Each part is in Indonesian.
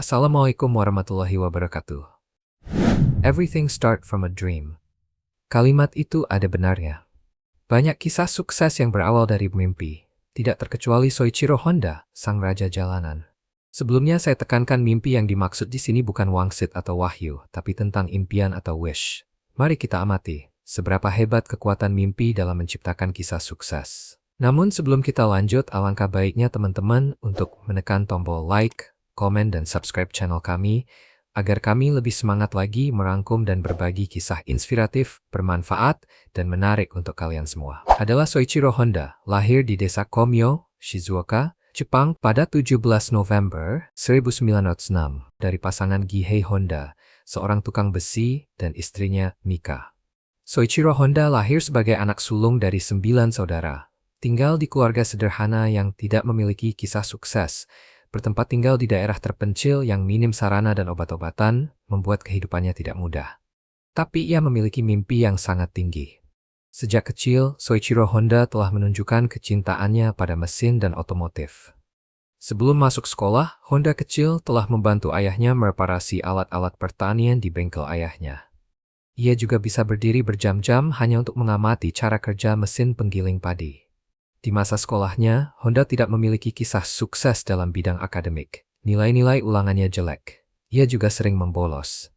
Assalamualaikum warahmatullahi wabarakatuh. Everything start from a dream. Kalimat itu ada benarnya. Banyak kisah sukses yang berawal dari mimpi, tidak terkecuali Soichiro Honda, sang raja jalanan. Sebelumnya saya tekankan mimpi yang dimaksud di sini bukan wangsit atau wahyu, tapi tentang impian atau wish. Mari kita amati seberapa hebat kekuatan mimpi dalam menciptakan kisah sukses. Namun sebelum kita lanjut, alangkah baiknya teman-teman untuk menekan tombol like, komen, dan subscribe channel kami, agar kami lebih semangat lagi merangkum dan berbagi kisah inspiratif, bermanfaat, dan menarik untuk kalian semua. Adalah Soichiro Honda, lahir di desa Komyo, Shizuoka, Jepang pada 17 November 1906 dari pasangan Gihei Honda, seorang tukang besi, dan istrinya Mika. Soichiro Honda lahir sebagai anak sulung dari 9 saudara. Tinggal di keluarga sederhana yang tidak memiliki kisah sukses, bertempat tinggal di daerah terpencil yang minim sarana dan obat-obatan, membuat kehidupannya tidak mudah. Tapi ia memiliki mimpi yang sangat tinggi. Sejak kecil, Soichiro Honda telah menunjukkan kecintaannya pada mesin dan otomotif. Sebelum masuk sekolah, Honda kecil telah membantu ayahnya mereparasi alat-alat pertanian di bengkel ayahnya. Ia juga bisa berdiri berjam-jam hanya untuk mengamati cara kerja mesin penggiling padi. Di masa sekolahnya, Honda tidak memiliki kisah sukses dalam bidang akademik. Nilai-nilai ulangannya jelek. Ia juga sering membolos.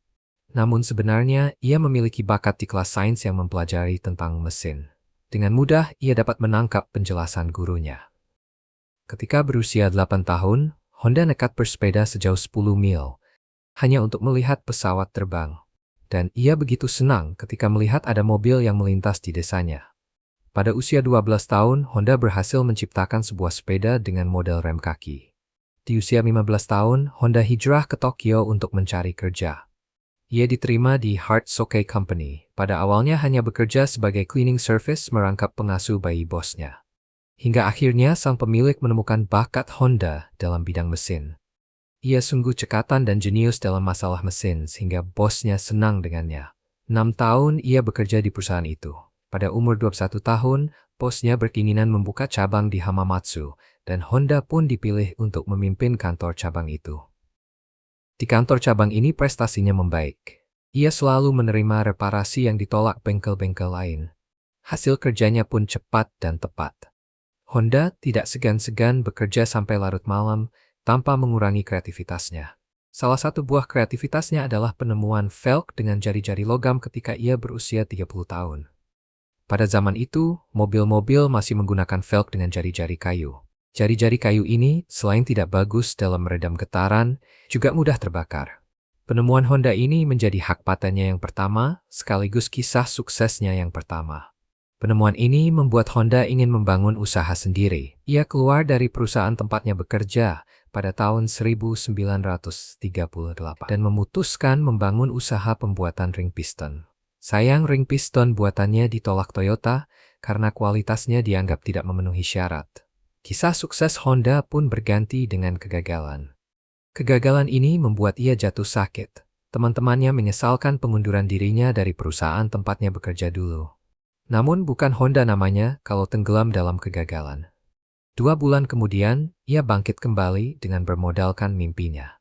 Namun sebenarnya, ia memiliki bakat di kelas sains yang mempelajari tentang mesin. Dengan mudah, ia dapat menangkap penjelasan gurunya. Ketika berusia 8 tahun, Honda nekat bersepeda sejauh 10 mil, hanya untuk melihat pesawat terbang. Dan ia begitu senang ketika melihat ada mobil yang melintas di desanya. Pada usia 12 tahun, Honda berhasil menciptakan sebuah sepeda dengan model rem kaki. Di usia 15 tahun, Honda hijrah ke Tokyo untuk mencari kerja. Ia diterima di Heart Soke Company. Pada awalnya hanya bekerja sebagai cleaning service merangkap pengasuh bayi bosnya. Hingga akhirnya sang pemilik menemukan bakat Honda dalam bidang mesin. Ia sungguh cekatan dan jenius dalam masalah mesin sehingga bosnya senang dengannya. 6 tahun ia bekerja di perusahaan itu. Pada umur 21 tahun, bosnya berkeinginan membuka cabang di Hamamatsu, dan Honda pun dipilih untuk memimpin kantor cabang itu. Di kantor cabang ini prestasinya membaik. Ia selalu menerima reparasi yang ditolak bengkel-bengkel lain. Hasil kerjanya pun cepat dan tepat. Honda tidak segan-segan bekerja sampai larut malam tanpa mengurangi kreativitasnya. Salah satu buah kreativitasnya adalah penemuan velg dengan jari-jari logam ketika ia berusia 30 tahun. Pada zaman itu, mobil-mobil masih menggunakan velg dengan jari-jari kayu. Jari-jari kayu ini, selain tidak bagus dalam meredam getaran, juga mudah terbakar. Penemuan Honda ini menjadi hak patennya yang pertama, sekaligus kisah suksesnya yang pertama. Penemuan ini membuat Honda ingin membangun usaha sendiri. Ia keluar dari perusahaan tempatnya bekerja pada tahun 1938 dan memutuskan membangun usaha pembuatan ring piston. Sayang ring piston buatannya ditolak Toyota karena kualitasnya dianggap tidak memenuhi syarat. Kisah sukses Honda pun berganti dengan kegagalan. Kegagalan ini membuat ia jatuh sakit. Teman-temannya menyesalkan pengunduran dirinya dari perusahaan tempatnya bekerja dulu. Namun bukan Honda namanya kalau tenggelam dalam kegagalan. 2 bulan kemudian, ia bangkit kembali dengan bermodalkan mimpinya.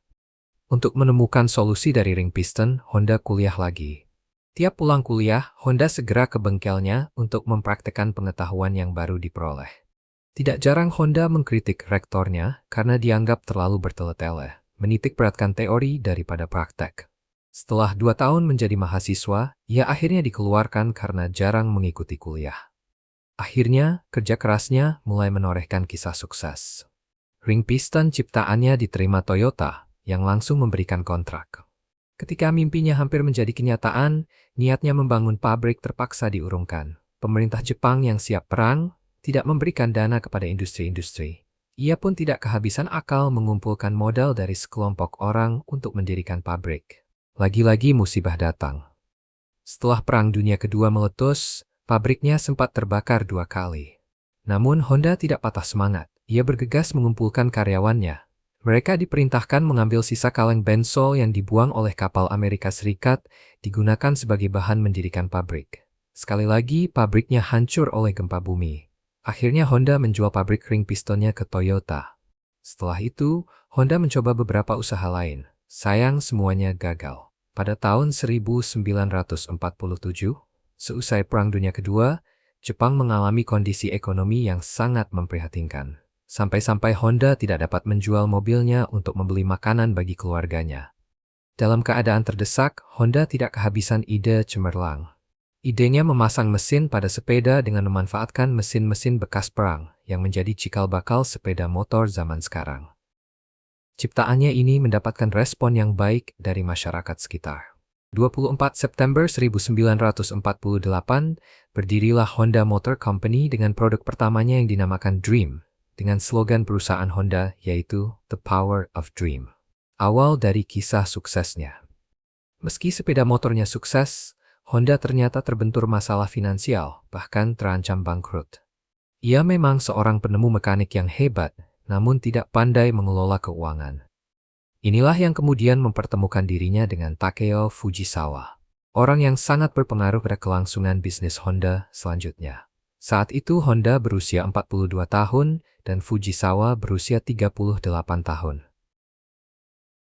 Untuk menemukan solusi dari ring piston, Honda kuliah lagi. Tiap pulang kuliah, Honda segera ke bengkelnya untuk mempraktekkan pengetahuan yang baru diperoleh. Tidak jarang Honda mengkritik rektornya karena dianggap terlalu bertele-tele, menitik beratkan teori daripada praktek. Setelah 2 tahun menjadi mahasiswa, ia akhirnya dikeluarkan karena jarang mengikuti kuliah. Akhirnya, kerja kerasnya mulai menorehkan kisah sukses. Ring piston ciptaannya diterima Toyota, yang langsung memberikan kontrak. Ketika mimpinya hampir menjadi kenyataan, niatnya membangun pabrik terpaksa diurungkan. Pemerintah Jepang yang siap perang tidak memberikan dana kepada industri-industri. Ia pun tidak kehabisan akal mengumpulkan modal dari sekelompok orang untuk mendirikan pabrik. Lagi-lagi musibah datang. Setelah Perang Dunia Kedua meletus, pabriknya sempat terbakar 2 kali. Namun Honda tidak patah semangat. Ia bergegas mengumpulkan karyawannya. Mereka diperintahkan mengambil sisa kaleng bensol yang dibuang oleh kapal Amerika Serikat, digunakan sebagai bahan mendirikan pabrik. Sekali lagi, pabriknya hancur oleh gempa bumi. Akhirnya Honda menjual pabrik ring pistonnya ke Toyota. Setelah itu, Honda mencoba beberapa usaha lain. Sayang semuanya gagal. Pada tahun 1947, seusai Perang Dunia Kedua, Jepang mengalami kondisi ekonomi yang sangat memprihatinkan. Sampai-sampai Honda tidak dapat menjual mobilnya untuk membeli makanan bagi keluarganya. Dalam keadaan terdesak, Honda tidak kehabisan ide cemerlang. Idenya memasang mesin pada sepeda dengan memanfaatkan mesin-mesin bekas perang yang menjadi cikal bakal sepeda motor zaman sekarang. Ciptaannya ini mendapatkan respon yang baik dari masyarakat sekitar. 24 September 1948, berdirilah Honda Motor Company dengan produk pertamanya yang dinamakan Dream, dengan slogan perusahaan Honda yaitu The Power of Dream. Awal dari kisah suksesnya. Meski sepeda motornya sukses, Honda ternyata terbentur masalah finansial, bahkan terancam bangkrut. Ia memang seorang penemu mekanik yang hebat, namun tidak pandai mengelola keuangan. Inilah yang kemudian mempertemukan dirinya dengan Takeo Fujisawa, orang yang sangat berpengaruh pada kelangsungan bisnis Honda selanjutnya. Saat itu Honda berusia 42 tahun dan Fujisawa berusia 38 tahun.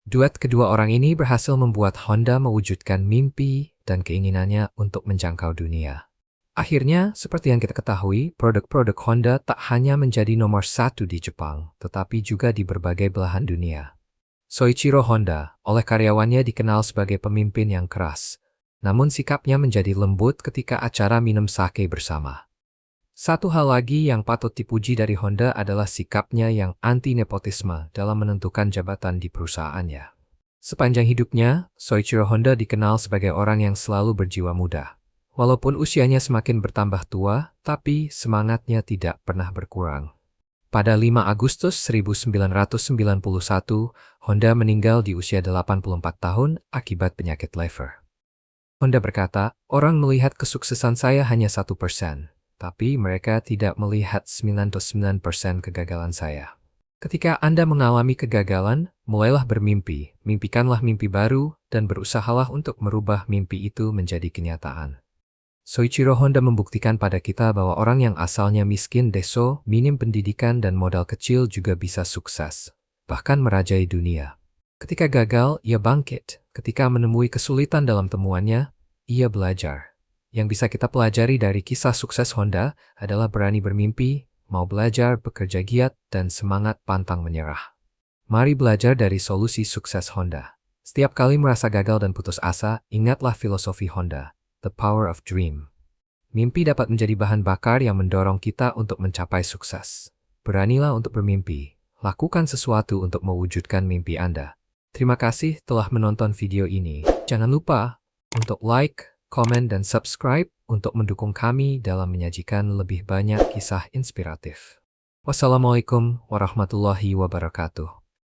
Duet kedua orang ini berhasil membuat Honda mewujudkan mimpi dan keinginannya untuk menjangkau dunia. Akhirnya, seperti yang kita ketahui, produk-produk Honda tak hanya menjadi nomor satu di Jepang, tetapi juga di berbagai belahan dunia. Soichiro Honda, oleh karyawannya dikenal sebagai pemimpin yang keras, namun sikapnya menjadi lembut ketika acara minum sake bersama. Satu hal lagi yang patut dipuji dari Honda adalah sikapnya yang anti-nepotisme dalam menentukan jabatan di perusahaannya. Sepanjang hidupnya, Soichiro Honda dikenal sebagai orang yang selalu berjiwa muda. Walaupun usianya semakin bertambah tua, tapi semangatnya tidak pernah berkurang. Pada 5 Agustus 1991, Honda meninggal di usia 84 tahun akibat penyakit lever. Honda berkata, "Orang melihat kesuksesan saya hanya 1%. Tapi mereka tidak melihat 99% kegagalan saya." Ketika Anda mengalami kegagalan, mulailah bermimpi, mimpikanlah mimpi baru, dan berusahalah untuk merubah mimpi itu menjadi kenyataan. Soichiro Honda membuktikan pada kita bahwa orang yang asalnya miskin deso, minim pendidikan dan modal kecil juga bisa sukses, bahkan merajai dunia. Ketika gagal, ia bangkit. Ketika menemui kesulitan dalam temuannya, ia belajar. Yang bisa kita pelajari dari kisah sukses Honda adalah berani bermimpi, mau belajar, bekerja giat, dan semangat pantang menyerah. Mari belajar dari solusi sukses Honda. Setiap kali merasa gagal dan putus asa, ingatlah filosofi Honda, The Power of Dream. Mimpi dapat menjadi bahan bakar yang mendorong kita untuk mencapai sukses. Beranilah untuk bermimpi. Lakukan sesuatu untuk mewujudkan mimpi Anda. Terima kasih telah menonton video ini. Jangan lupa untuk like, komen, dan subscribe untuk mendukung kami dalam menyajikan lebih banyak kisah inspiratif. Wassalamualaikum warahmatullahi wabarakatuh.